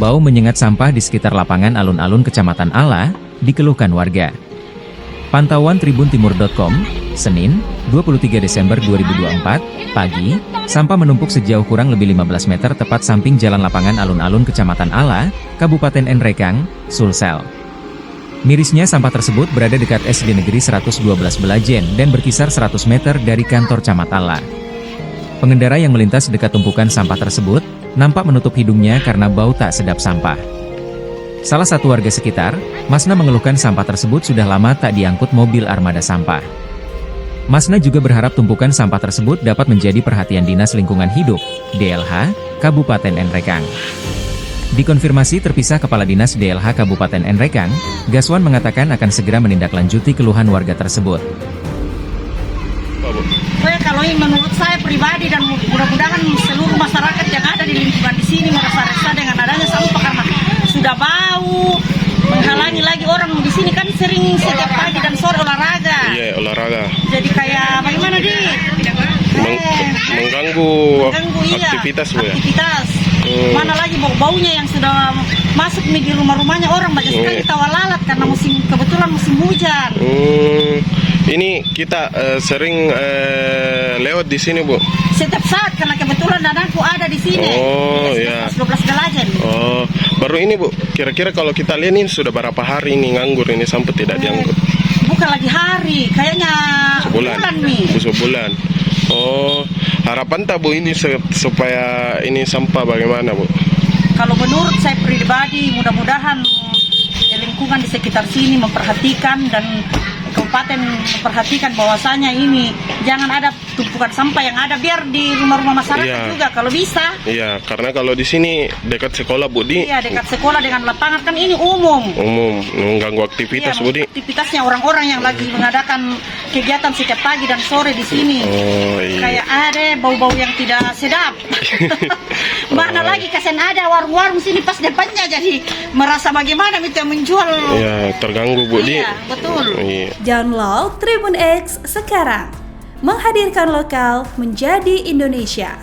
Bau menyengat sampah di sekitar lapangan alun-alun Kecamatan Ala, dikeluhkan warga. Pantauan tribuntimur.com, Senin, 23 Desember 2024, pagi, sampah menumpuk sejauh kurang lebih 15 meter tepat samping jalan lapangan alun-alun Kecamatan Ala, Kabupaten Nrekang, Sulsel. Mirisnya sampah tersebut berada dekat SD Negeri 112 Belajen dan berkisar 100 meter dari kantor Camat Ala. Pengendara yang melintas dekat tumpukan sampah tersebut, nampak menutup hidungnya karena bau tak sedap sampah. Salah satu warga sekitar, Masna mengeluhkan sampah tersebut sudah lama tak diangkut mobil armada sampah. Masna juga berharap tumpukan sampah tersebut dapat menjadi perhatian Dinas Lingkungan Hidup, DLH, Kabupaten Nrekang. Dikonfirmasi terpisah Kepala Dinas DLH Kabupaten Nrekang, Gaswan mengatakan akan segera menindaklanjuti keluhan warga tersebut. Kalau ini menurut saya pribadi dan mudah-mudahan seluruh masyarakat yang ada di lingkungan di sini merasa resah dengan adanya sampah karena sudah bau, menghalangi lagi orang di sini kan sering setiap pagi dan sore olahraga. Iya, olahraga. Jadi kayak bagaimana mengganggu iya, aktivitas Bu ya. Aktivitas. Mana lagi bau-baunya yang sudah masuk di rumah-rumahnya orang banyak sekali tawa lalat karena kebetulan musim hujan. Ini kita sering lewat di sini Bu. Setiap saat karena kebetulan dadangku ada di sini. Oh iya. 12 Belajen. Oh, baru ini Bu. Kira-kira kalau kita lihat ini sudah berapa hari ini nganggur ini sampai tidak diangkut? Bukan lagi hari, kayaknya bulan nih. Sebulan. Oh, harapan tak Bu ini supaya ini sampah bagaimana Bu? Kalau menurut saya pribadi, mudah-mudahan lingkungan di sekitar sini memperhatikan dan kabupaten memperhatikan bahwasanya ini jangan ada tumpukan sampah yang ada biar di rumah-rumah masyarakat juga kalau bisa. Iya, karena kalau di sini dekat sekolah Budi. Iya, dekat sekolah dengan lapangan kan ini umum. Umum, mengganggu aktivitas Budi. Aktivitasnya orang-orang yang lagi mengadakan kegiatan setiap pagi dan sore di sini. Oh, iya. Kayak ada bau-bau yang tidak sedap. Mana lagi kasihan ada warung-warung sini pas depannya jadi merasa bagaimana minta menjual. Iya, terganggu Budi. Iya, betul. Iya. Download Tribun X sekarang, menghadirkan lokal menjadi Indonesia.